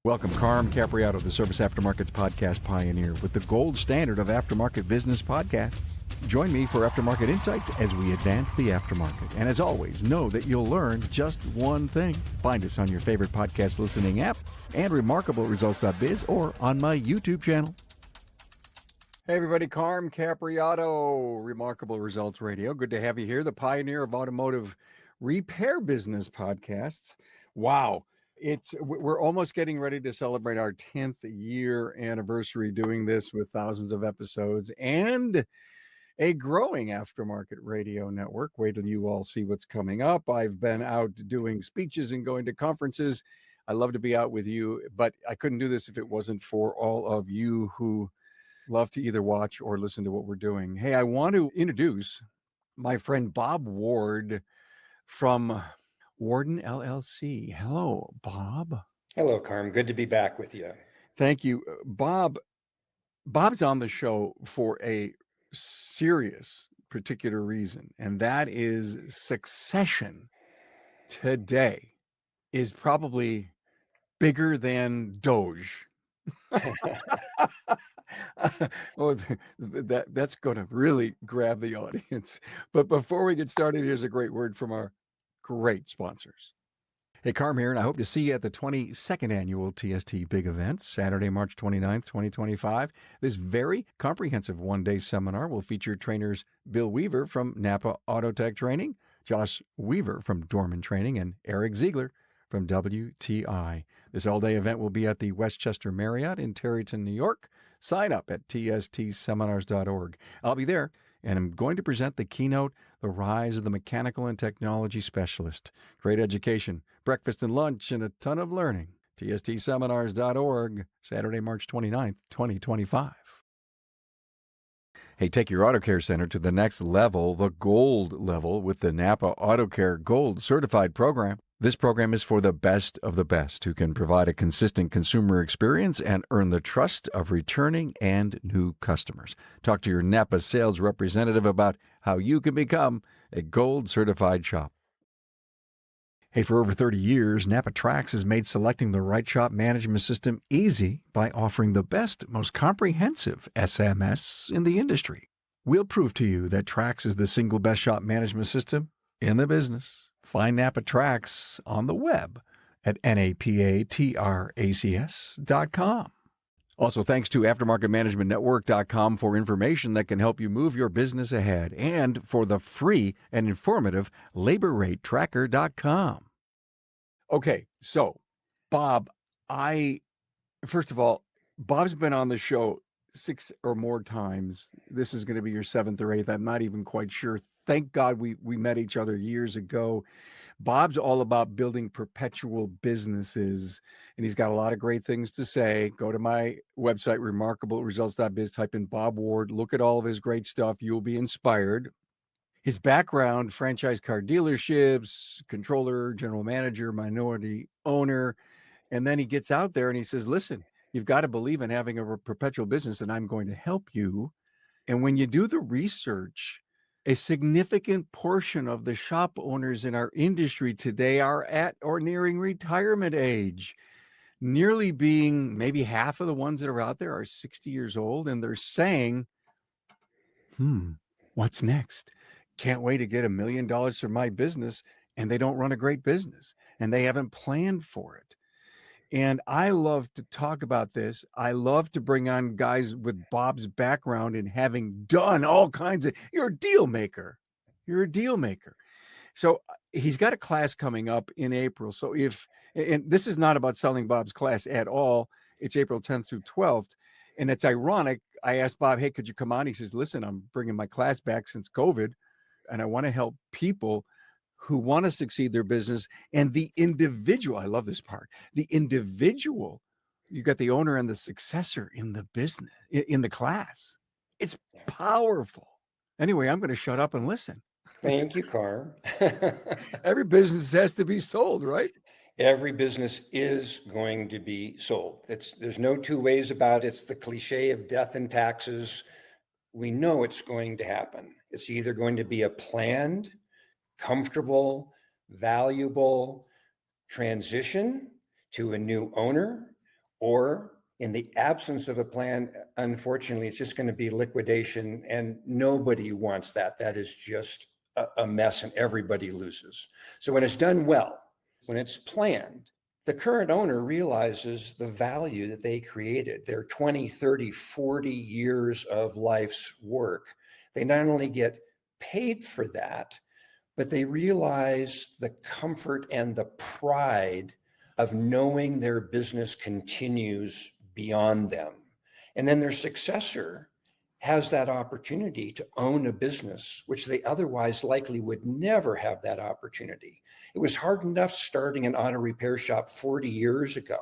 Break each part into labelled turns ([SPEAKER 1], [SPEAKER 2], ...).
[SPEAKER 1] Welcome, Carm Capriato, the Service Aftermarkets Podcast Pioneer, with the gold standard of aftermarket business podcasts. Join me for Aftermarket Insights as we advance the aftermarket. And as always, know that you'll learn just one thing. Find us on your favorite podcast listening app and remarkableresults.biz or on my YouTube channel. Hey everybody, Carm Capriato, Remarkable Results Radio. Good to have you here, the pioneer of automotive repair business podcasts. Wow. We're almost getting ready to celebrate our 10th year anniversary doing this with thousands of episodes and a growing aftermarket radio network. Wait till you all see what's coming up. I've been out doing speeches and going to conferences. I love to be out with you, but I couldn't do this if it wasn't for all of you who love to either watch or listen to what we're doing. Hey, I want to introduce my friend Bob Ward from Warden LLC. Hello, Bob.
[SPEAKER 2] Hello, Carm. Good to be back with you.
[SPEAKER 1] Thank you. Bob's on the show for a serious particular reason, and that is succession today is probably bigger than Doge. Oh, that's going to really grab the audience. But before we get started, here's a great word from our great sponsors. Hey, Carm here, and I hope to see you at the 22nd Annual TST Big Event, Saturday, March 29th, 2025. This very comprehensive one-day seminar will feature trainers Bill Weaver from NAPA Autotech Training, Josh Weaver from Dorman Training, and Eric Ziegler from WTI. This all-day event will be at the Westchester Marriott in Tarryton, New York. Sign up at tstseminars.org. I'll be there, and I'm going to present the keynote, The Rise of the Mechanical and Technology Specialist. Great education, breakfast and lunch, and a ton of learning. tstseminars.org, Saturday, March 29th, 2025. Hey, take your auto care center to the next level, the gold level, with the NAPA Auto Care Gold Certified Program. This program is for the best of the best who can provide a consistent consumer experience and earn the trust of returning and new customers. Talk to your NAPA sales representative about how you can become a gold certified shop. Hey, for over 30 years, NAPA Trax has made selecting the right shop management system easy by offering the best, most comprehensive SMS in the industry. We'll prove to you that Trax is the single best shop management system in the business. Find NAPA Trax on the web at napatracs.com. Also, thanks to AftermarketManagementNetwork.com for information that can help you move your business ahead, and for the free and informative LaborRateTracker.com. Okay, so, Bob, first of all, Bob's been on the show 6 or more times. This is going to be your 7th or 8th. I'm not even quite sure. Thank God we met each other years ago. Bob's all about building perpetual businesses, and he's got a lot of great things to say. Go to my website, remarkableresults.biz, type in Bob Ward, look at all of his great stuff. You'll be inspired. His background, franchise car dealerships, controller, general manager, minority owner, and then he gets out there and he says, listen, you've got to believe in having a perpetual business, and I'm going to help you. And when you do the research, a significant portion of the shop owners in our industry today are at or nearing retirement age, nearly being maybe half of the ones that are out there are 60 years old, and they're saying, what's next? Can't wait to get $1 million for my business, and they don't run a great business, and they haven't planned for it. And I love to talk about this. I love to bring on guys with Bob's background and having done all kinds of, you're a deal maker. You're a deal maker. So he's got a class coming up in April. So and this is not about selling Bob's class at all. It's April 10th through 12th. And it's ironic. I asked Bob, hey, could you come on? He says, listen, I'm bringing my class back since COVID, and I want to help people who want to succeed their business, and the individual, I love this part, the individual, you got the owner and the successor in the business, in the class. It's powerful. Anyway, I'm going to shut up and listen.
[SPEAKER 2] Thank you, Carm.
[SPEAKER 1] Every business has to be sold, right?
[SPEAKER 2] Every business is going to be sold. There's no two ways about it. It's the cliche of death and taxes. We know it's going to happen. It's either going to be a planned, comfortable, valuable transition to a new owner, Or in the absence of a plan, unfortunately, it's just going to be liquidation, and nobody wants that. That is just a mess, and everybody loses. So when it's done well, when it's planned, the current owner realizes the value that they created, their 20, 30, 40 years of life's work. They not only get paid for that, but they realize the comfort and the pride of knowing their business continues beyond them. And then their successor has that opportunity to own a business, which they otherwise likely would never have that opportunity. It was hard enough starting an auto repair shop 40 years ago.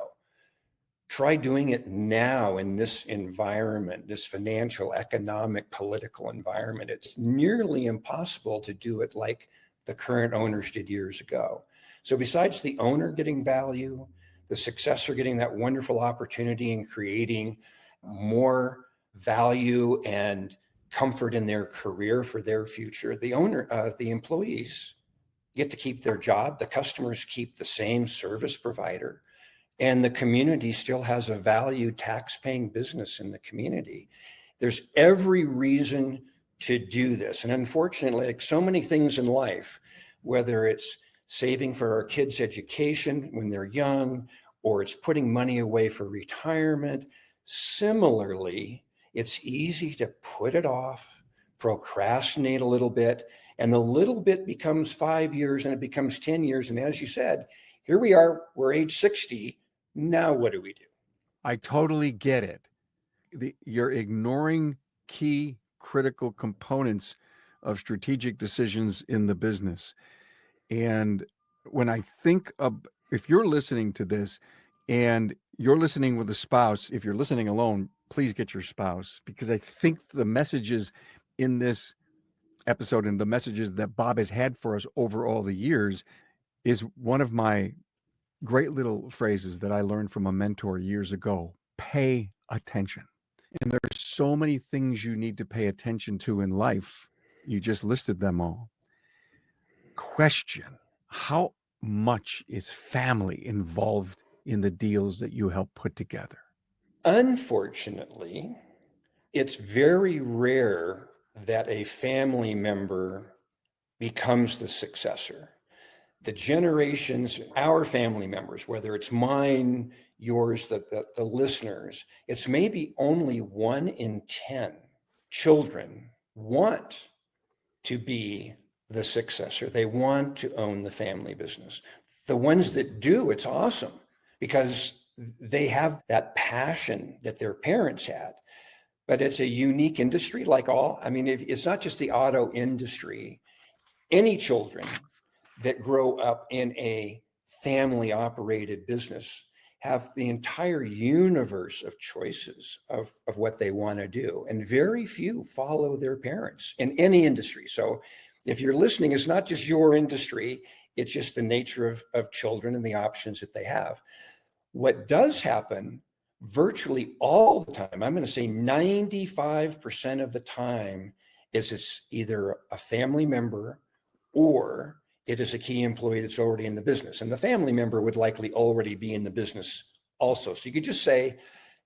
[SPEAKER 2] Try doing it now in this environment, this financial, economic, political environment. It's nearly impossible to do it like the current owners did years ago. So besides the owner getting value, the successor getting that wonderful opportunity in creating more value and comfort in their career for their future, the employees get to keep their job, the customers keep the same service provider, and the community still has a valued tax-paying business in the community. There's every reason to do this. And unfortunately, like so many things in life, whether it's saving for our kids' education when they're young, or it's putting money away for retirement, similarly, it's easy to put it off, procrastinate a little bit, and the little bit becomes 5 years and it becomes 10 years. And as you said, here we are, we're age 60. Now what do we do?
[SPEAKER 1] I totally get it. You're ignoring key critical components of strategic decisions in the business. And when I think of, if you're listening to this and you're listening with a spouse, if you're listening alone, please get your spouse, because I think the messages in this episode and the messages that Bob has had for us over all the years is one of my great little phrases that I learned from a mentor years ago. Pay attention. And there's so many things you need to pay attention to in life. You just listed them all. Question: how much is family involved in the deals that you help put together?
[SPEAKER 2] Unfortunately, it's very rare that a family member becomes the successor. The generations, our family members, whether it's mine, yours, the listeners, it's maybe only 1 in 10 children want to be the successor. They want to own the family business. The ones that do, it's awesome because they have that passion that their parents had. But it's a unique industry, like all. I mean, it's not just the auto industry. Any children that grow up in a family operated business have the entire universe of choices of what they want to do. And very few follow their parents in any industry. So if you're listening, it's not just your industry, it's just the nature of children and the options that they have. What does happen virtually all the time, I'm going to say 95% of the time, is it's either a family member or it is a key employee that's already in the business. And the family member would likely already be in the business also. So you could just say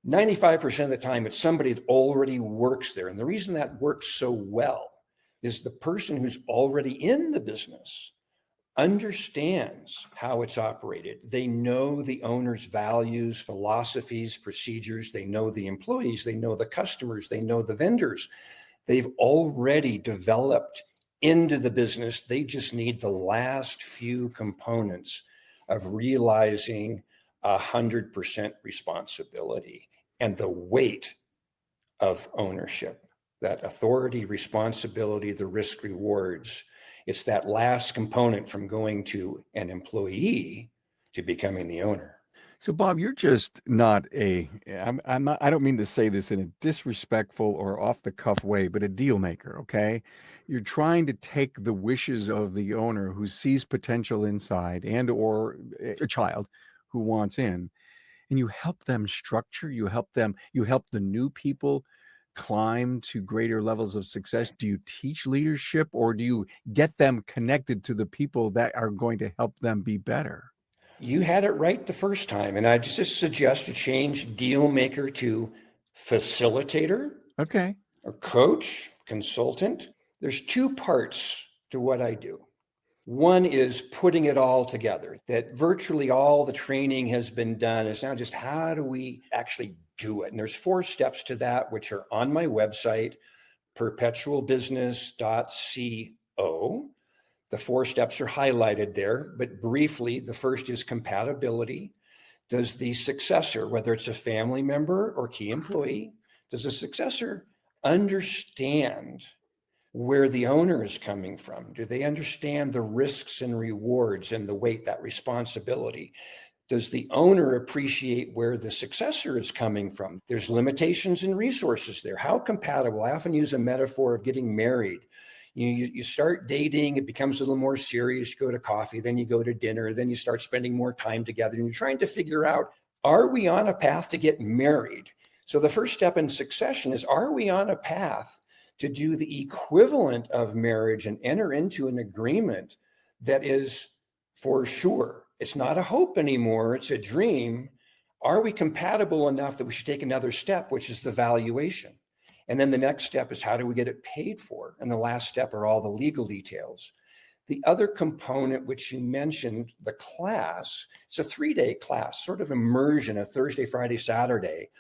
[SPEAKER 2] 95% of the time, it's somebody that already works there. And the reason that works so well is the person who's already in the business understands how it's operated. They know the owner's values, philosophies, procedures. They know the employees. They know the customers. They know the vendors. They've already developed into the business. They just need the last few components of realizing 100% responsibility and the weight of ownership, that authority, responsibility, the risk rewards. It's that last component from going to an employee to becoming the owner.
[SPEAKER 1] So, Bob, you're just not I'm not, I don't mean to say this in a disrespectful or off the cuff way, but a deal maker, okay? You're trying to take the wishes of the owner who sees potential inside and or a child who wants in, and you help them structure, you help the new people climb to greater levels of success. Do you teach leadership, or do you get them connected to the people that are going to help them be better?
[SPEAKER 2] You had it right the first time. And I just suggest to change deal maker to facilitator
[SPEAKER 1] Okay.
[SPEAKER 2] or coach, consultant. There's two parts to what I do. One is putting it all together, that virtually all the training has been done. It's now just how do we actually do it? And there's 4 steps to that, which are on my website, perpetualbusiness.co. The 4 steps are highlighted there, but briefly, the first is compatibility. Does the successor, whether it's a family member or key employee, does the successor understand where the owner is coming from? Do they understand the risks and rewards and the weight, that responsibility? Does the owner appreciate where the successor is coming from? There's limitations and resources there. How compatible? I often use a metaphor of getting married. You start dating, it becomes a little more serious. You go to coffee, then you go to dinner, then you start spending more time together, and you're trying to figure out, are we on a path to get married? So the first step in succession is, are we on a path to do the equivalent of marriage and enter into an agreement that is for sure? It's not a hope anymore, it's a dream. Are we compatible enough that we should take another step, which is the valuation? And then the next step is, how do we get it paid for? And the last step are all the legal details. The other component, which you mentioned, the class, it's a 3-day class, sort of immersion, a Thursday, Friday, Saturday.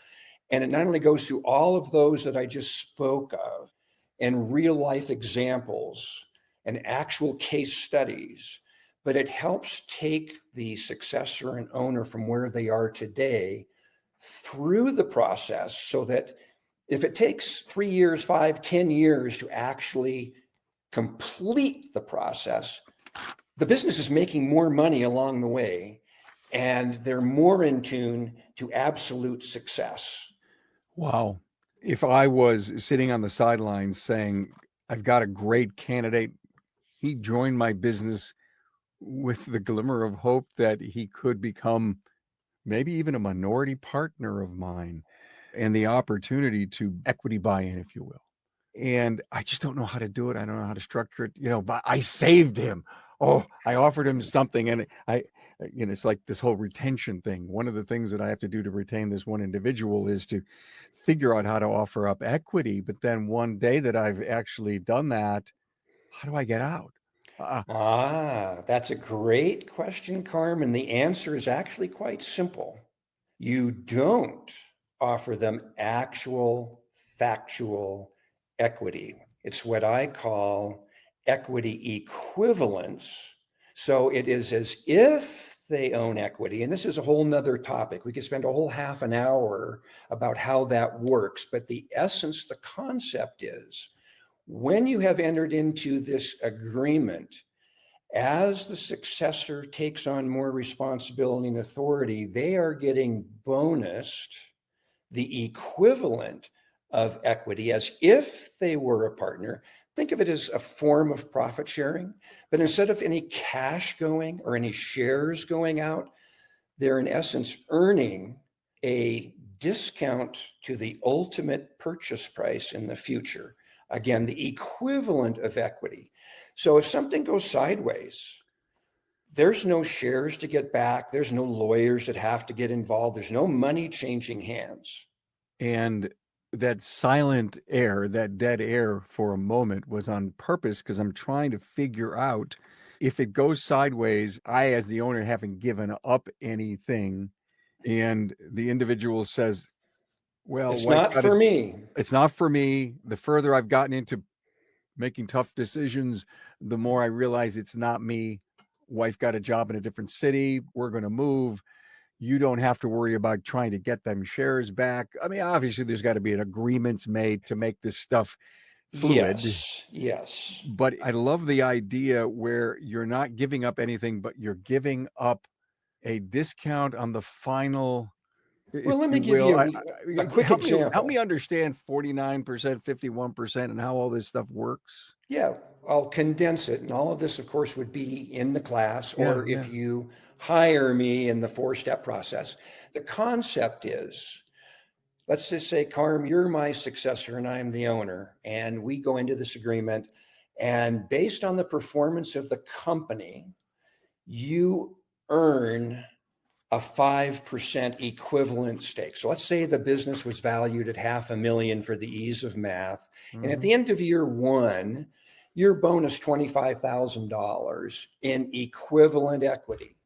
[SPEAKER 2] And it not only goes through all of those that I just spoke of and real life examples and actual case studies, but it helps take the successor and owner from where they are today through the process, so that if it takes 3 years, 5, 10 years to actually complete the process, the business is making more money along the way, and they're more in tune to absolute success.
[SPEAKER 1] Wow. If I was sitting on the sidelines saying, I've got a great candidate, he joined my business with the glimmer of hope that he could become maybe even a minority partner of mine, and the opportunity to equity buy-in, if you will. And I just don't know how to do it. I don't know how to structure it, but I saved him. Oh, I offered him something. And it's like this whole retention thing. One of the things that I have to do to retain this one individual is to figure out how to offer up equity. But then one day that I've actually done that, how do I get out?
[SPEAKER 2] That's a great question, Carmen. The answer is actually quite simple. You don't offer them actual, factual equity. It's what I call equity equivalence. So it is as if they own equity. And this is a whole nother topic. We could spend a whole half an hour about how that works. But the essence, the concept is, when you have entered into this agreement, as the successor takes on more responsibility and authority, they are getting bonused the equivalent of equity as if they were a partner. Think of it as a form of profit sharing, but instead of any cash going or any shares going out, they're in essence earning a discount to the ultimate purchase price in the future. Again, the equivalent of equity. So if something goes sideways, there's no shares to get back. There's no lawyers that have to get involved. There's no money changing hands.
[SPEAKER 1] And that silent air, that dead air for a moment was on purpose, because I'm trying to figure out, if it goes sideways, I, as the owner, haven't given up anything, and the individual says, well,
[SPEAKER 2] It's
[SPEAKER 1] wife
[SPEAKER 2] not
[SPEAKER 1] got it.
[SPEAKER 2] for me.
[SPEAKER 1] It's not for me. The further I've gotten into making tough decisions, the more I realize it's not me. Wife got a job in a different city. We're going to move. You don't have to worry about trying to get them shares back. I mean, obviously, there's got to be an agreements made to make this stuff fluid.
[SPEAKER 2] Yes.
[SPEAKER 1] But I love the idea where you're not giving up anything, but you're giving up a discount on the final, if
[SPEAKER 2] Well, let me
[SPEAKER 1] you
[SPEAKER 2] give
[SPEAKER 1] will.
[SPEAKER 2] you a quick
[SPEAKER 1] Help
[SPEAKER 2] example.
[SPEAKER 1] me understand 49%, 51%, and how all this stuff works.
[SPEAKER 2] Yeah, I'll condense it. And all of this, of course, would be in the class,
[SPEAKER 1] Yeah,
[SPEAKER 2] or
[SPEAKER 1] yeah.
[SPEAKER 2] if you hire me in the 4-step process. The concept is, let's just say, Carm, you're my successor and I'm the owner. And we go into this agreement. And based on the performance of the company, you earn a 5% equivalent stake. So let's say the business was valued at $500,000 for the ease of math. And at the end of year one, your bonus $25,000 in equivalent equity.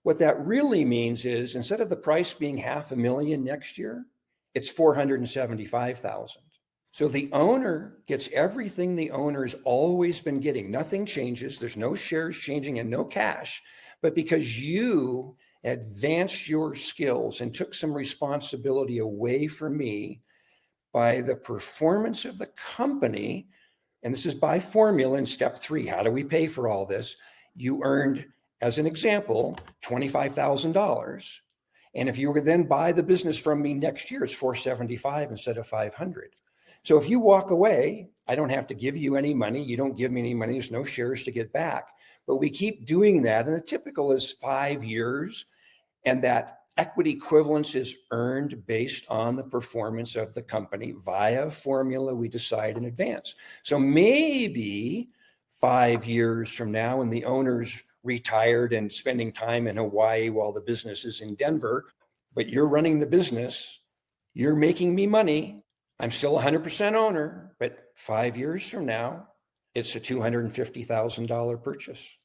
[SPEAKER 2] What that really means is instead of the price being $500,000 next year, it's $475,000. So the owner gets everything the owner's always been getting. Nothing changes. There's no shares changing and no cash. But because you advanced your skills and took some responsibility away from me by the performance of the company, and this is by formula in step 3, how do we pay for all this? You earned, as an example, $25,000. And if you were to then buy the business from me next year, it's $475 instead of $500. So if you walk away, I don't have to give you any money. You don't give me any money. There's no shares to get back. But we keep doing that. And the typical is 5 years. And that equity equivalence is earned based on the performance of the company via a formula we decide in advance. So maybe 5 years from now, when the owner's retired and spending time in Hawaii while the business is in Denver, but you're running the business, you're making me money. I'm still 100% owner, but 5 years from now, it's a $250,000 purchase.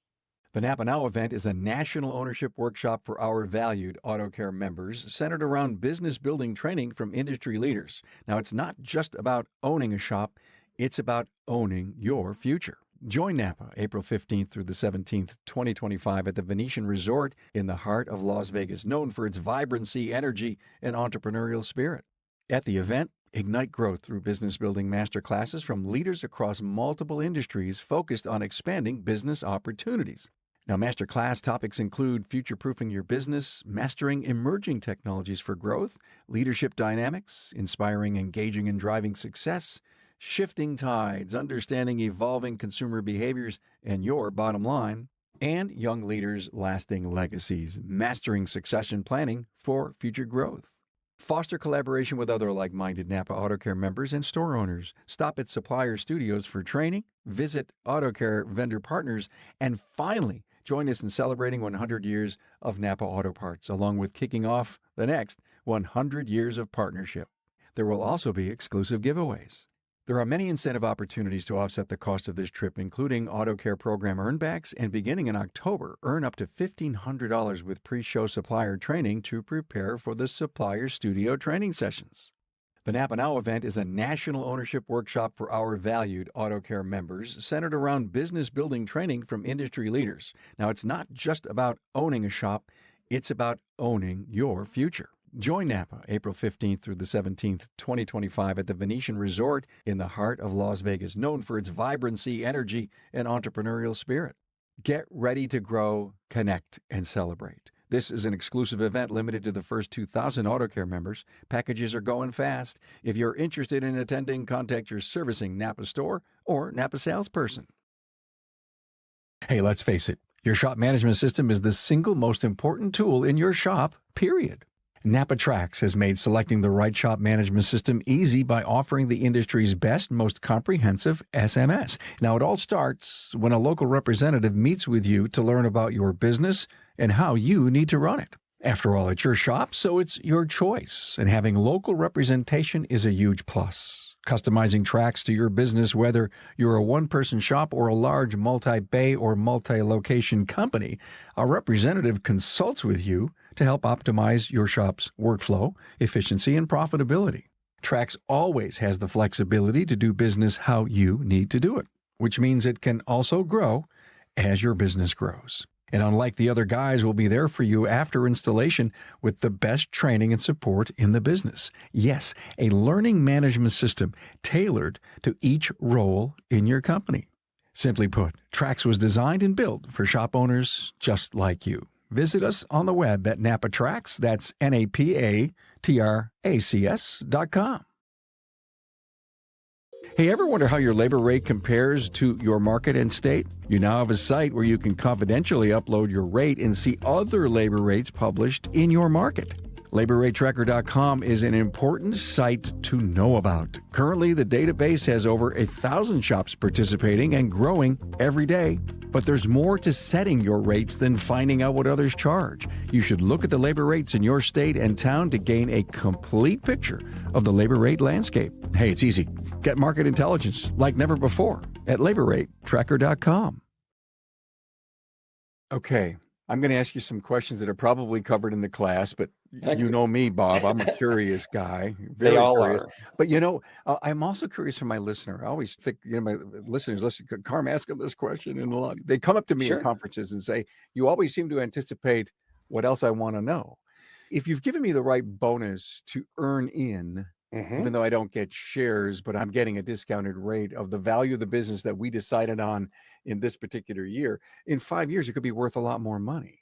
[SPEAKER 1] The NAPA Now event is a national ownership workshop for our valued AutoCare members centered around business building training from industry leaders. Now, it's not just about owning a shop, it's about owning your future. Join NAPA April 15th through the 17th, 2025 at the Venetian Resort in the heart of Las Vegas, known for its vibrancy, energy, and entrepreneurial spirit. At the event, ignite growth through business building masterclasses from leaders across multiple industries focused on expanding business opportunities. Now, masterclass topics include future-proofing your business, mastering emerging technologies for growth, leadership dynamics, inspiring, engaging, and driving success, shifting tides, understanding evolving consumer behaviors and your bottom line, and young leaders' lasting legacies, mastering succession planning for future growth. Foster collaboration with other like-minded NAPA AutoCare members and store owners. Stop at supplier studios for training, visit AutoCare vendor partners, and finally, join us in celebrating 100 years of NAPA Auto Parts, along with kicking off the next 100 years of partnership. There will also be exclusive giveaways. There are many incentive opportunities to offset the cost of this trip, including AutoCare program earnbacks, and beginning in October, earn up to $1,500 with pre-show supplier training to prepare for the supplier studio training sessions. The NAPA Now event is a national ownership workshop for our valued AutoCare members centered around business building training from industry leaders. Now, it's not just about owning a shop, it's about owning your future. Join NAPA April 15th through the 17th, 2025 at the Venetian Resort in the heart of Las Vegas, known for its vibrancy, energy, and entrepreneurial spirit. Get ready to grow, connect, and celebrate. This is an exclusive event limited to the first 2,000 AutoCare members. Packages are going fast. If you're interested in attending, contact your servicing NAPA store or NAPA salesperson. Hey, let's face it, your shop management system is the single most important tool in your shop, period. NAPA Trax has made selecting the right shop management system easy by offering the industry's best, most comprehensive SMS. Now, it all starts when a local representative meets with you to learn about your business and how you need to run it. After all, it's your shop, so it's your choice, and having local representation is a huge plus. Customizing Trax to your business, whether you're a one-person shop or a large multi-bay or multi-location company, a representative consults with you to help optimize your shop's workflow, efficiency, and profitability. Trax always has the flexibility to do business how you need to do it, which means it can also grow as your business grows. And unlike the other guys, will be there for you after installation with the best training and support in the business. Yes, a learning management system tailored to each role in your company. Simply put, Trax was designed and built for shop owners just like you. Visit us on the web at NAPA Trax, that's NAPATRACS.com. Hey, ever wonder how your labor rate compares to your market and state? You now have a site where you can confidentially upload your rate and see other labor rates published in your market. LaborRateTracker.com is an important site to know about. Currently, the database has over 1,000 shops participating and growing every day. But there's more to setting your rates than finding out what others charge. You should look at the labor rates in your state and town to gain a complete picture of the labor rate landscape. Hey, it's easy. Get market intelligence like never before at LaborRateTracker.com. Okay, I'm going to ask you some questions that are probably covered in the class, but you know me, Bob. I'm a curious guy.
[SPEAKER 2] They all
[SPEAKER 1] curious.
[SPEAKER 2] are.
[SPEAKER 1] But I'm also curious for my listener. I always think, my listeners listen. Carm, ask them this question, and they come up to me
[SPEAKER 2] Sure.
[SPEAKER 1] in conferences and say, "You always seem to anticipate what else I want to know." If you've given me the right bonus to earn in, even though I don't get shares, but I'm getting a discounted rate of the value of the business that we decided on in this particular year, in 5 years, it could be worth a lot more money.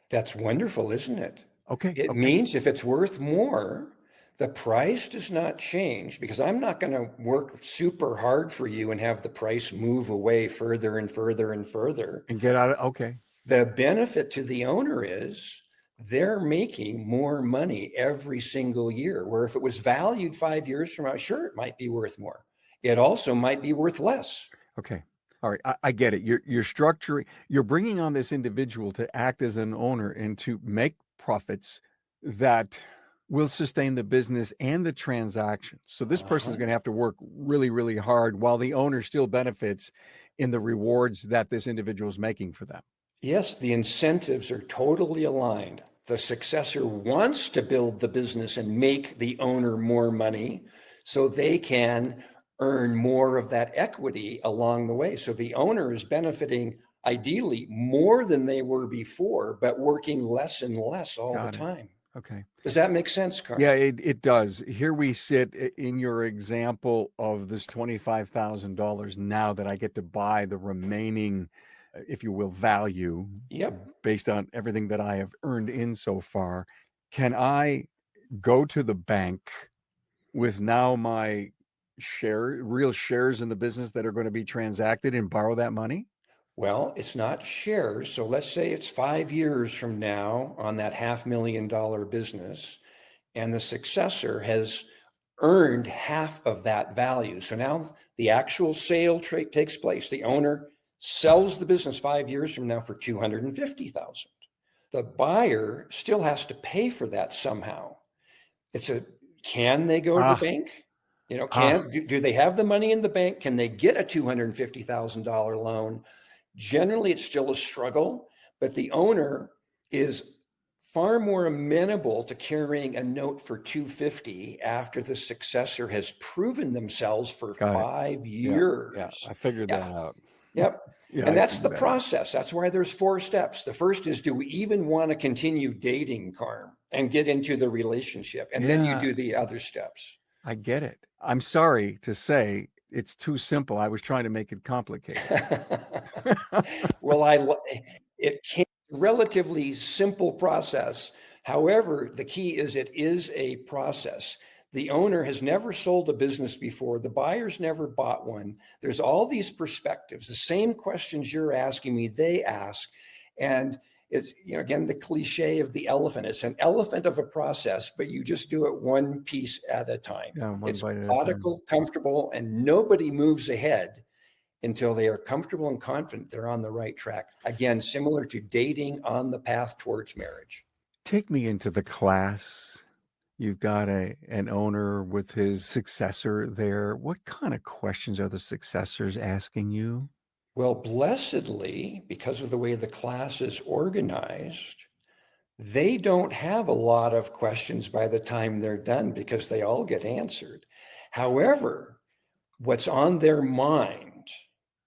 [SPEAKER 2] That's wonderful, isn't it?
[SPEAKER 1] Okay.
[SPEAKER 2] It means if it's worth more, the price does not change, because I'm not going to work super hard for you and have the price move away further and further and further.
[SPEAKER 1] And get out of, okay.
[SPEAKER 2] The benefit to the owner is they're making more money every single year, where if it was valued 5 years from now, sure, it might be worth more. It also might be worth less.
[SPEAKER 1] Okay. All right. I get it. You're structuring, you're bringing on this individual to act as an owner and to make profits that will sustain the business and the transactions. So this person is going to have to work really, really hard while the owner still benefits in the rewards that this individual is making for them.
[SPEAKER 2] Yes, the incentives are totally aligned. The successor wants to build the business and make the owner more money so they can earn more of that equity along the way. So the owner is benefiting ideally more than they were before, but working less and less all the time.
[SPEAKER 1] Okay.
[SPEAKER 2] Does that make sense, Carl?
[SPEAKER 1] Yeah, it does. Here we sit in your example of this $25,000 now that I get to buy the remaining, if you will, value.
[SPEAKER 2] Yep.
[SPEAKER 1] Based on everything that I have earned in so far. Can I go to the bank with now my real shares in the business that are going to be transacted and borrow that money?
[SPEAKER 2] Well, it's not shares. So let's say it's 5 years from now on that $500,000 business, and the successor has earned half of that value. So now the actual sale takes place. The owner sells the business 5 years from now for $250,000. The buyer still has to pay for that somehow. Can they go to the bank? Do they have the money in the bank? Can they get a $250,000 loan? Generally, it's still a struggle, but the owner is far more amenable to carrying a note for $250,000 after the successor has proven themselves for 5 years.
[SPEAKER 1] Yeah, I figured that out.
[SPEAKER 2] Yep. And that's the process. That's why there's 4 steps. The first is, do we even want to continue dating, Carm, and get into the relationship? And then you do the other steps.
[SPEAKER 1] I get it. I'm sorry to say it's too simple. I was trying to make it complicated.
[SPEAKER 2] Well, it can be a relatively simple process. However, the key is it is a process. The owner has never sold a business before. The buyer's never bought one. There's all these perspectives. The same questions you're asking me, they ask. And it's, again, the cliche of the elephant. It's an elephant of a process, but you just do it one piece at a time. It's methodical, comfortable, and nobody moves ahead until they are comfortable and confident they're on the right track. Again, similar to dating on the path towards marriage.
[SPEAKER 1] Take me into the class. You've got an owner with his successor there. What kind of questions are the successors asking you?
[SPEAKER 2] Well, blessedly, because of the way the class is organized, they don't have a lot of questions by the time they're done because they all get answered. However, what's on their mind,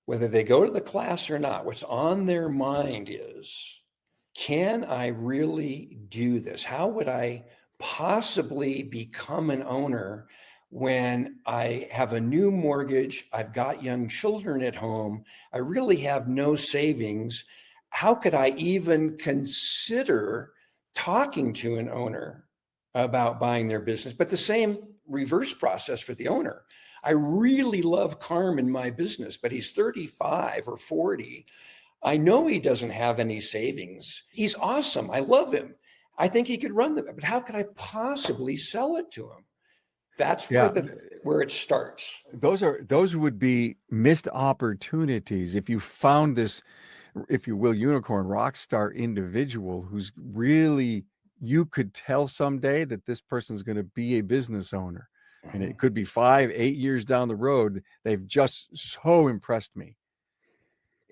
[SPEAKER 2] whether they go to the class or not, what's on their mind is, can I really do this? How would I possibly become an owner when I have a new mortgage? I've got young children at home. I really have no savings. How could I even consider talking to an owner about buying their business? But the same reverse process for the owner. I really love Carm in my business, but he's 35 or 40. I know he doesn't have any savings. He's awesome. I love him. I think he could run them, but how could I possibly sell it to him? That's
[SPEAKER 1] Yeah,
[SPEAKER 2] where it starts.
[SPEAKER 1] those would be missed opportunities if you found this, if you will, unicorn rock star individual who's really, you could tell someday that this person's going to be a business owner, and it could be 5, 8 years down the road. They've just so impressed me,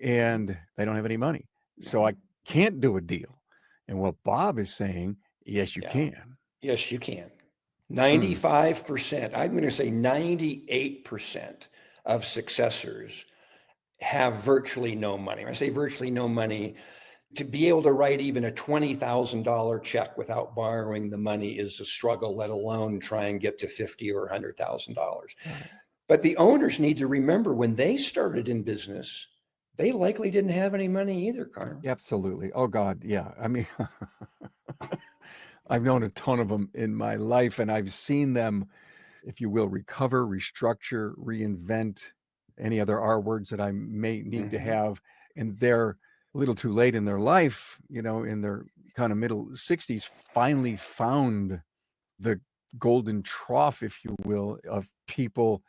[SPEAKER 1] and they don't have any money, so I can't do a deal. And what Bob is saying, yes, you can.
[SPEAKER 2] Yes, you can. 95%, I'm going to say 98% of successors have virtually no money. When I say virtually no money, to be able to write even a $20,000 check without borrowing the money is a struggle, let alone try and get to $50,000 or $100,000.
[SPEAKER 1] Right.
[SPEAKER 2] But the owners need to remember when they started in business, they likely didn't have any money either, Carm.
[SPEAKER 1] Absolutely. Oh God, yeah. I mean, I've known a ton of them in my life, and I've seen them, if you will, recover, restructure, reinvent, any other R words that I may need to have. And they're a little too late in their life, in their kind of middle 60s, finally found the golden trough, if you will, of people,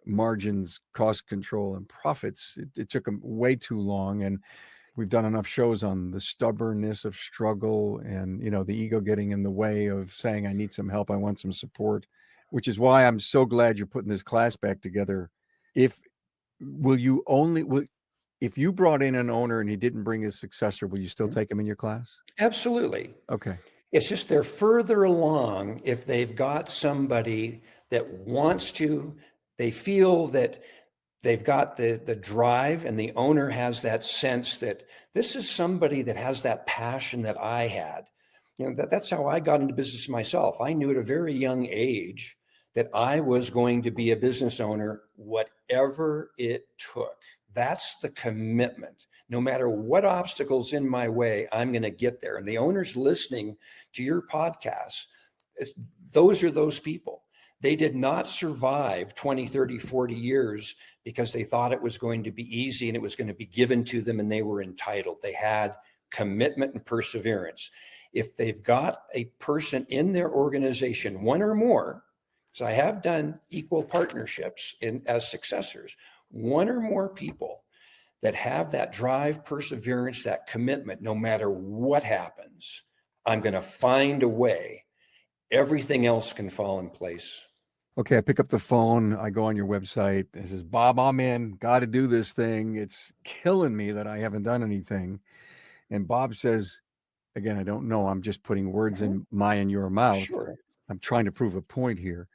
[SPEAKER 1] margins, cost control, and profits. It took them way too long. And we've done enough shows on the stubbornness of struggle and, the ego getting in the way of saying, I need some help, I want some support, which is why I'm so glad you're putting this class back together. If you brought in an owner and he didn't bring his successor, will you still take him in your class?
[SPEAKER 2] Absolutely.
[SPEAKER 1] Okay.
[SPEAKER 2] It's just they're further along if they've got somebody that wants to, they feel that they've got the drive, and the owner has that sense that this is somebody that has that passion that I had. That's how I got into business myself. I knew at a very young age that I was going to be a business owner, whatever it took. That's the commitment. No matter what obstacles in my way, I'm going to get there. And the owners listening to your podcast, those are those people. They did not survive 20, 30, 40 years because they thought it was going to be easy and it was going to be given to them and they were entitled. They had commitment and perseverance. If they've got a person in their organization, one or more, so I have done equal partnerships as successors, one or more people that have that drive, perseverance, that commitment, no matter what happens, I'm going to find a way. Everything else can fall in place.
[SPEAKER 1] Okay, I pick up the phone, I go on your website. It says, Bob, I'm in, got to do this thing. It's killing me that I haven't done anything. And Bob says, again, I don't know, I'm just putting words in my and your mouth.
[SPEAKER 2] Sure.
[SPEAKER 1] I'm trying to prove a point here.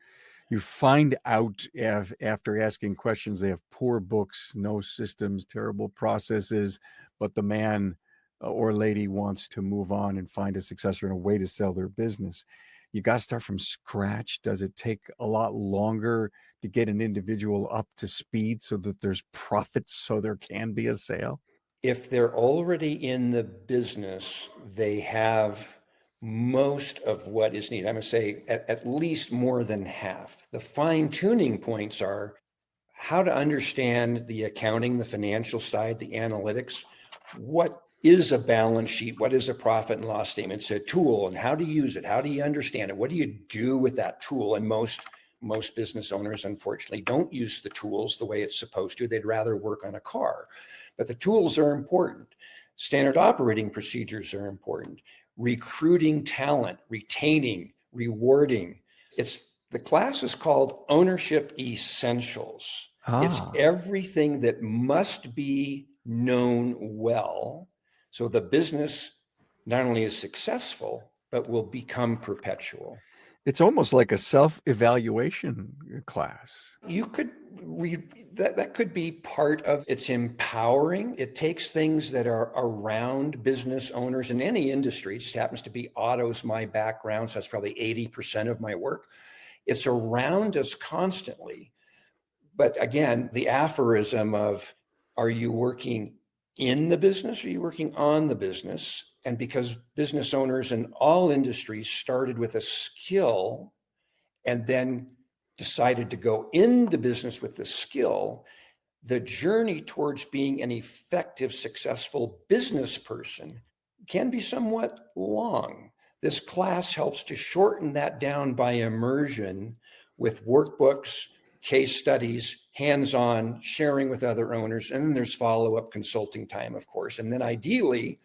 [SPEAKER 1] You find out after asking questions, they have poor books, no systems, terrible processes, but the man or lady wants to move on and find a successor and a way to sell their business. You got to start from scratch. Does it take a lot longer to get an individual up to speed so that there's profits, so there can be a sale?
[SPEAKER 2] If they're already in the business, they have most of what is needed. I'm going to say at least more than half. The fine tuning points are how to understand the accounting, the financial side, the analytics. What is a balance sheet? What is a profit and loss statement? It's a tool, and how to use it? How do you understand it? What do you do with that tool? And most business owners, unfortunately, don't use the tools the way it's supposed to. They'd rather work on a car. But the tools are important. Standard operating procedures are important. Recruiting talent, retaining, rewarding. The class is called Ownership Essentials. It's everything that must be known well, so the business not only is successful, but will become perpetual.
[SPEAKER 1] It's almost like a self-evaluation class.
[SPEAKER 2] You could that could be part of it's empowering. It takes things that are around business owners in any industry. It just happens to be auto's my background, so that's probably 80% of my work. It's around us constantly. But again, the aphorism of, are you working in the business or are you working on the business? And because business owners in all industries started with a skill and then decided to go into business with the skill, the journey towards being an effective, successful business person can be somewhat long. This class helps to shorten that down by immersion with workbooks, case studies, hands-on, sharing with other owners, and then there's follow-up consulting time, of course. And then ideally,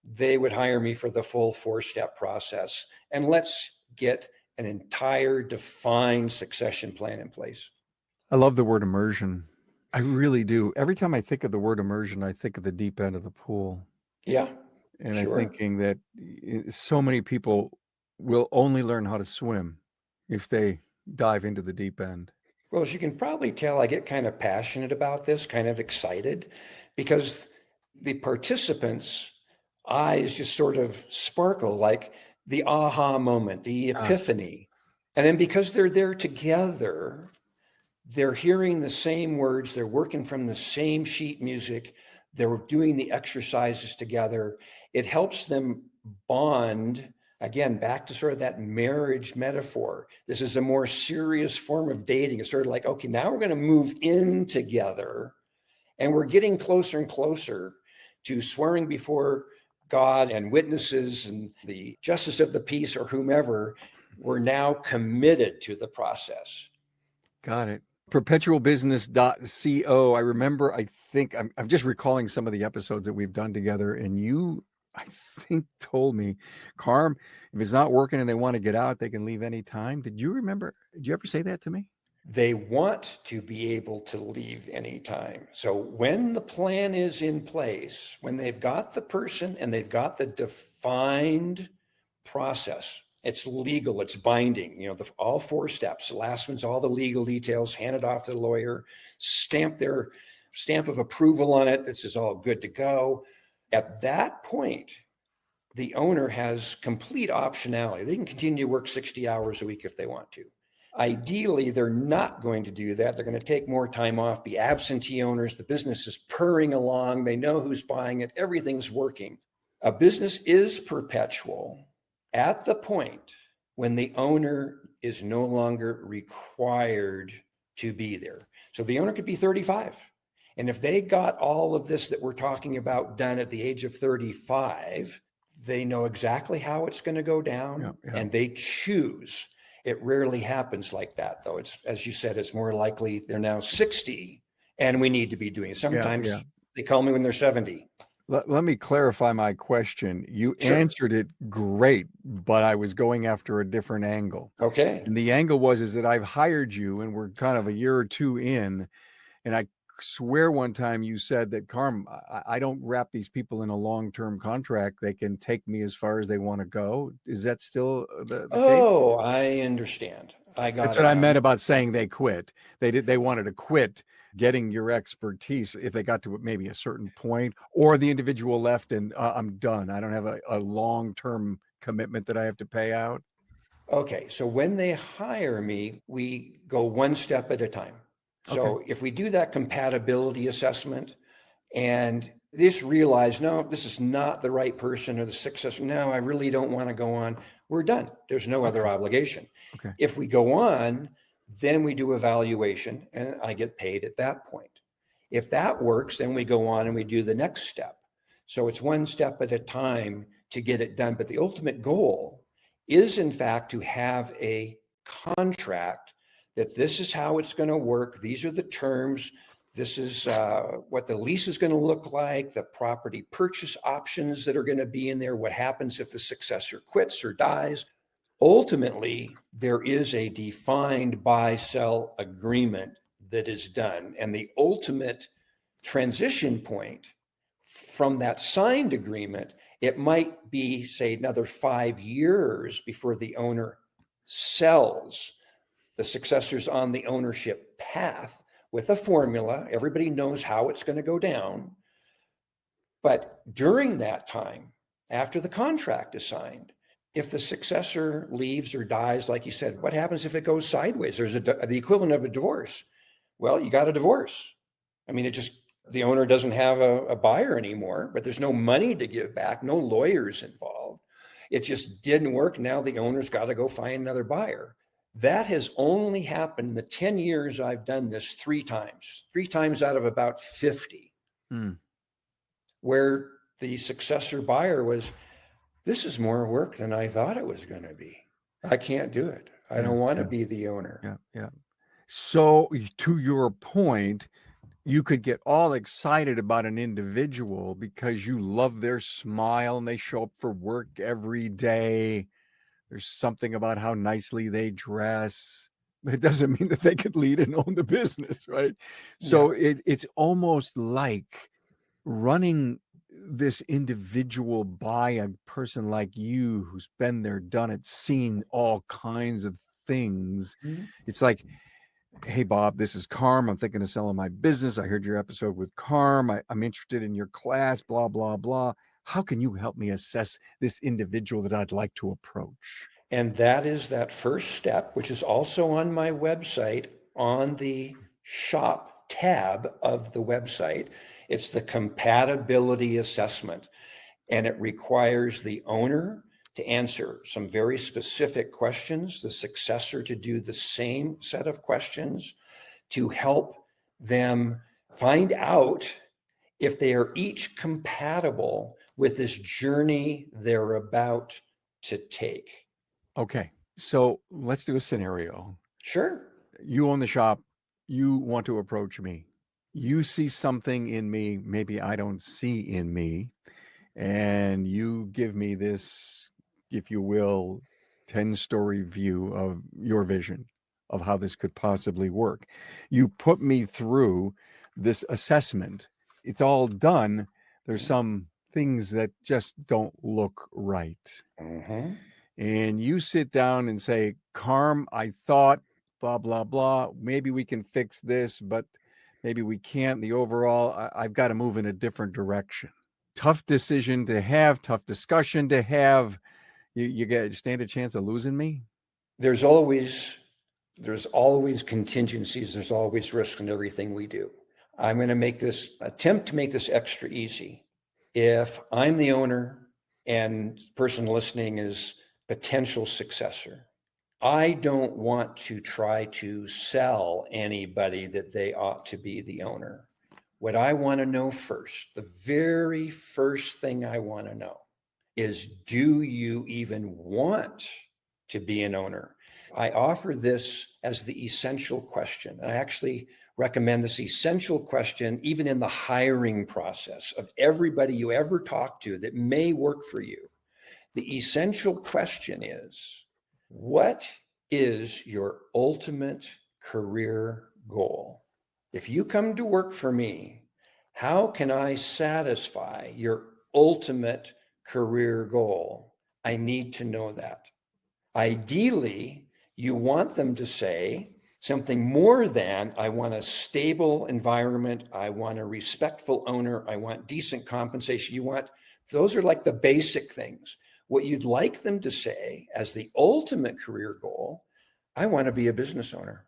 [SPEAKER 2] they would hire me for the full 4-step process. And let's get an entire defined succession plan in place.
[SPEAKER 1] I love the word immersion. I really do. Every time I think of the word immersion, I think of the deep end of the pool.
[SPEAKER 2] Yeah,
[SPEAKER 1] And I'm
[SPEAKER 2] sure.
[SPEAKER 1] thinking that so many people will only learn how to swim if they dive into the deep end.
[SPEAKER 2] Well, as you can probably tell, I get kind of passionate about this, kind of excited, because the participants' eyes just sort of sparkle like the aha moment, the epiphany. And then because they're there together, they're hearing the same words, they're working from the same sheet music, they're doing the exercises together. It helps them bond. Again, back to sort of that marriage metaphor. This is a more serious form of dating. It's sort of like, okay, now we're going to move in together and we're getting closer and closer to swearing before God and witnesses and the justice of the peace or whomever. We're now committed to the process.
[SPEAKER 1] Got it. Perpetualbusiness.co. I remember, I think, I'm just recalling some of the episodes that we've done together, and you, I think, told me, Carm, if it's not working and they want to get out, they can leave any time. Did you ever say that to me?
[SPEAKER 2] They want to be able to leave anytime. So when the plan is in place, when they've got the person and they've got the defined process, it's legal, it's binding, all 4 steps. The last one's all the legal details, hand it off to the lawyer, stamp their stamp of approval on it. This is all good to go. At that point, the owner has complete optionality. They can continue to work 60 hours a week if they want to. Ideally, they're not going to do that. They're going to take more time off, be absentee owners. The business is purring along. They know who's buying it. Everything's working. A business is perpetual at the point when the owner is no longer required to be there. So the owner could be 35. And if they got all of this that we're talking about done at the age of 35, they know exactly how it's going to go down and they choose. It rarely happens like that, though. It's, as you said, it's more likely they're now 60 and we need to be doing it. Sometimes they call me when they're 70.
[SPEAKER 1] Let me clarify my question. You answered it great, but I was going after a different angle.
[SPEAKER 2] Okay.
[SPEAKER 1] And the angle is that I've hired you and we're kind of a year or two in, and I swear one time you said that, Carm, I don't wrap these people in a long-term contract. They can take me as far as they want to go. Is that still the case?
[SPEAKER 2] Oh, I understand. I got
[SPEAKER 1] That's
[SPEAKER 2] it
[SPEAKER 1] what I
[SPEAKER 2] now.
[SPEAKER 1] meant about saying they quit. They wanted to quit getting your expertise if they got to maybe a certain point, or the individual left and I'm done. I don't have a long-term commitment that I have to pay out.
[SPEAKER 2] Okay. So when they hire me, we go one step at a time. So if we do that compatibility assessment and this realize, no, this is not the right person or the successor. No, I really don't want to go on. We're done. There's no other obligation.
[SPEAKER 1] Okay.
[SPEAKER 2] If we go on, then we do evaluation and I get paid at that point. If that works, then we go on and we do the next step. So it's one step at a time to get it done. But the ultimate goal is, in fact, to have a contract that this is how it's going to work. These are the terms. This is what the lease is going to look like, the property purchase options that are going to be in there, what happens if the successor quits or dies. Ultimately, there is a defined buy-sell agreement that is done. And the ultimate transition point from that signed agreement, it might be, say, another 5 years before the owner sells. The successors on the ownership path with a formula. Everybody knows how it's going to go down. But during that time, after the contract is signed, if the successor leaves or dies, like you said, what happens if it goes sideways? There's the equivalent of a divorce. Well, you got a divorce. I mean, the owner doesn't have a buyer anymore, but there's no money to give back, no lawyers involved. It just didn't work. Now the owner's got to go find another buyer. That has only happened in the 10 years I've done this 3 times out of about 50, where the successor buyer was this is more work than I thought it was going to be. I can't do it. I
[SPEAKER 1] Yeah,
[SPEAKER 2] don't want to
[SPEAKER 1] yeah,
[SPEAKER 2] be the owner.
[SPEAKER 1] yeah, yeah. So to your point, you could get all excited about an individual because you love their smile and they show up for work every day. There's something about how nicely they dress. But it doesn't mean that they could lead and own the business, right?
[SPEAKER 2] Yeah.
[SPEAKER 1] So it's almost like running this individual by a person like you who's been there, done it, seen all kinds of things.
[SPEAKER 2] Mhm.
[SPEAKER 1] It's like, hey, Bob, this is Carm. I'm thinking of selling my business. I heard your episode with Carm. I'm interested in your class, blah, blah, blah. How can you help me assess this individual that I'd like to approach?
[SPEAKER 2] And that is that first step, which is also on my website on the shop tab of the website. It's the compatibility assessment, and it requires the owner to answer some very specific questions, the successor to do the same set of questions to help them find out if they are each compatible with this journey they're about to take.
[SPEAKER 1] Okay, so let's do a scenario.
[SPEAKER 2] Sure.
[SPEAKER 1] You own the shop. You want to approach me. You see something in me, maybe I don't see in me, and you give me this, if you will, 10-story view of your vision of how this could possibly work. You put me through this assessment. It's all done. There's some things that just don't look right.
[SPEAKER 2] Mhm.
[SPEAKER 1] And you sit down and say, Carm, I thought, blah, blah, blah. Maybe we can fix this, but maybe we can't. The overall, I've got to move in a different direction. Tough decision to have, tough discussion to have. You stand a chance of losing me?
[SPEAKER 2] There's always contingencies, there's always risk in everything we do. I'm going to attempt to make this extra easy. If I'm the owner and the person listening is potential successor, I don't want to try to sell anybody that they ought to be the owner. What I want to know first, the very first thing I want to know is, do you even want to be an owner? I offer this as the essential question. I actually recommend this essential question even in the hiring process of everybody you ever talk to that may work for you. The essential question is, what is your ultimate career goal? If you come to work for me, how can I satisfy your ultimate career goal? I need to know that. Ideally, you want them to say something more than, I want a stable environment, I want a respectful owner, I want decent compensation. Those are like the basic things. What you'd like them to say as the ultimate career goal, I want to be a business owner.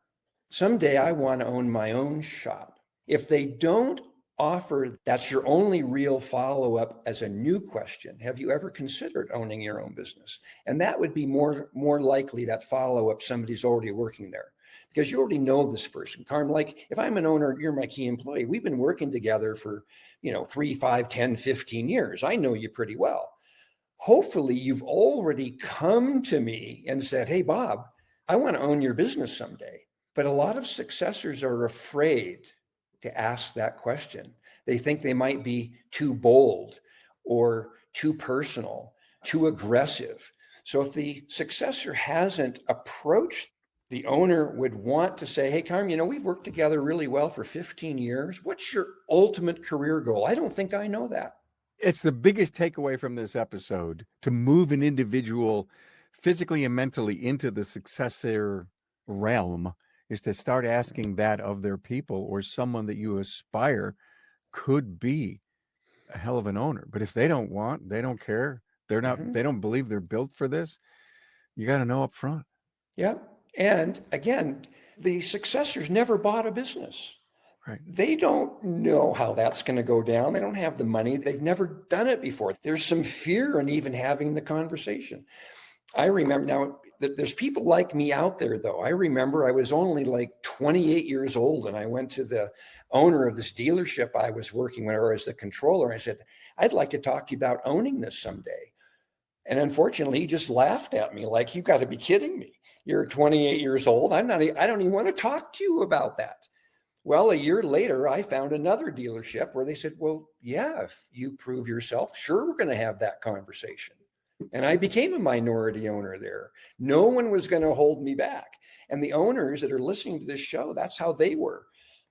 [SPEAKER 2] Someday I want to own my own shop. If they don't offer, that's your only real follow-up as a new question. Have you ever considered owning your own business? And that would be more likely that follow-up, somebody's already working there because you already know this person. Carm, like if I'm an owner, you're my key employee. We've been working together for 3, 5, 10, 15 years. I know you pretty well. Hopefully you've already come to me and said, hey, Bob, I want to own your business someday. But a lot of successors are afraid to ask that question. They think they might be too bold or too personal, too aggressive. So if the successor hasn't approached, the owner would want to say, hey, Carm, we've worked together really well for 15 years. What's your ultimate career goal? I don't think I know that.
[SPEAKER 1] It's the biggest takeaway from this episode, to move an individual physically and mentally into the successor realm, is to start asking that of their people or someone that you aspire could be a hell of an owner. But if they don't want, they don't care, they don't believe they're built for this, you got to know up front.
[SPEAKER 2] Yeah. And again, the successors never bought a business.
[SPEAKER 1] Right.
[SPEAKER 2] They don't know how that's going to go down. They don't have the money. They've never done it before. There's some fear in even having the conversation. I remember now that there's people like me out there, though. I remember I was only like 28 years old, and I went to the owner of this dealership I was working with, or as the controller. I said, I'd like to talk to you about owning this someday. And unfortunately, he just laughed at me like, you got to be kidding me. You're 28 years old. I don't even want to talk to you about that. Well, a year later, I found another dealership where they said, well, yeah, if you prove yourself, sure, we're going to have that conversation. And I became a minority owner there. No one was going to hold me back. And the owners that are listening to this show, that's how they were.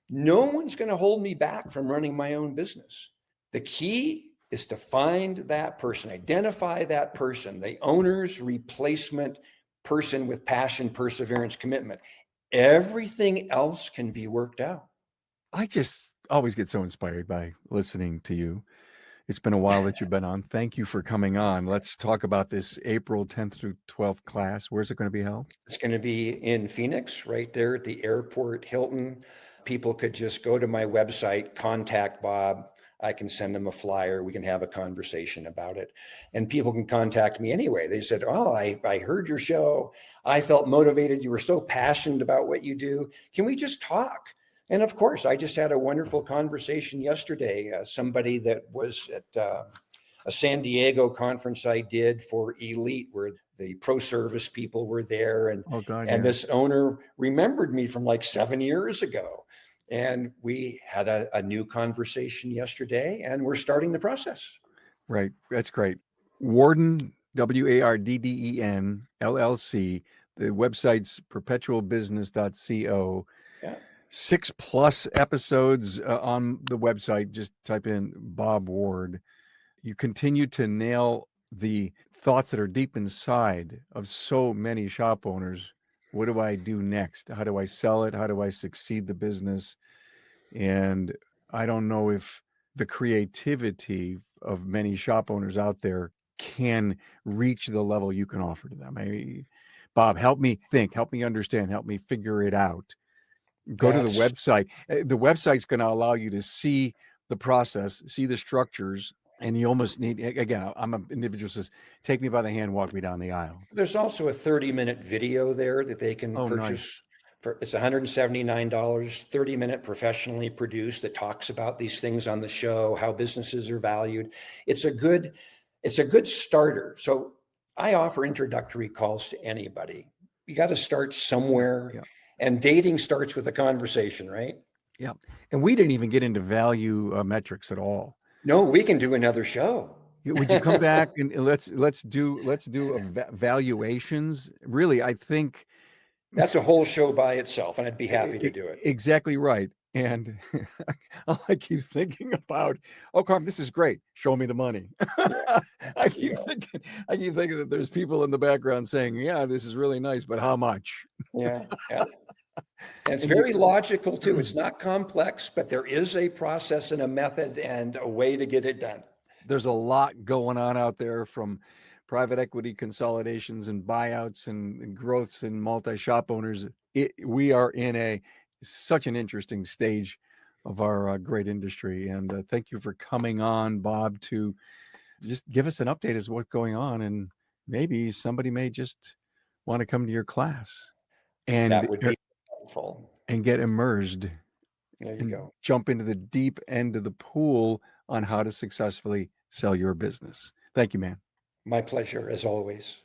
[SPEAKER 2] No one's going to hold me back from running my own business. The key is to find that person, identify that person, the owner's replacement person with passion, perseverance, commitment. Everything else can be worked out.
[SPEAKER 1] I just always get so inspired by listening to you. It's been a while that you've been on. Thank you for coming on. Let's talk about this April 10th through 12th class. Where's it going to be held?
[SPEAKER 2] It's going to be in Phoenix, right there at the airport, Hilton. People could just go to my website, contact Bob. I can send them a flyer. We can have a conversation about it. And people can contact me anyway. They said, oh, I heard your show. I felt motivated. You were so passionate about what you do. Can we just talk? And of course, I just had a wonderful conversation yesterday. Somebody that was at a San Diego conference I did for Elite, where the pro service people were there. And,
[SPEAKER 1] Oh, God,
[SPEAKER 2] and
[SPEAKER 1] yeah.
[SPEAKER 2] this owner remembered me from like 7 years ago. And we had a new conversation yesterday, and we're starting the process.
[SPEAKER 1] Right. That's great. Warden, WARDDEN, LLC. The website's perpetualbusiness.co.
[SPEAKER 2] Yeah.
[SPEAKER 1] 6+ episodes on the website. Just type in Bob Ward. You continue to nail the thoughts that are deep inside of so many shop owners. What do I do next? How do I sell it? How do I succeed the business? And I don't know if the creativity of many shop owners out there can reach the level you can offer to them. Bob, help me think, help me understand, help me figure it out. Go to the website. The website's going to allow you to see the process, see the structures, and you almost need, again, I'm an individual who says, take me by the hand, walk me down the aisle.
[SPEAKER 2] There's also a 30-minute video there that they can purchase.
[SPEAKER 1] Nice.
[SPEAKER 2] It's $179, 30-minute professionally produced, that talks about these things on the show, how businesses are valued. It's a good starter. So I offer introductory calls to anybody. You got to start somewhere.
[SPEAKER 1] Yeah.
[SPEAKER 2] And dating starts with a conversation, right?
[SPEAKER 1] Yeah. And we didn't even get into value metrics at all.
[SPEAKER 2] No, we can do another show.
[SPEAKER 1] Would you come back and let's do valuations? Really, I think
[SPEAKER 2] that's a whole show by itself, and I'd be happy to do it.
[SPEAKER 1] Exactly right. And all I keep thinking about, oh, Carm, this is great. Show me the money. I keep thinking that there's people in the background saying, yeah, this is really nice, but how much?
[SPEAKER 2] Yeah. And it's very logical too. It's not complex, but there is a process and a method and a way to get it done.
[SPEAKER 1] There's a lot going on out there, from private equity consolidations and buyouts and growths and multi-shop owners. We are in such an interesting stage of our great industry. And thank you for coming on, Bob, to just give us an update as to what's going on. And maybe somebody may just want to come to your class. And
[SPEAKER 2] that would be helpful.
[SPEAKER 1] And get immersed.
[SPEAKER 2] There you go.
[SPEAKER 1] Jump into the deep end of the pool on how to successfully sell your business. Thank you, man.
[SPEAKER 2] My pleasure, as always.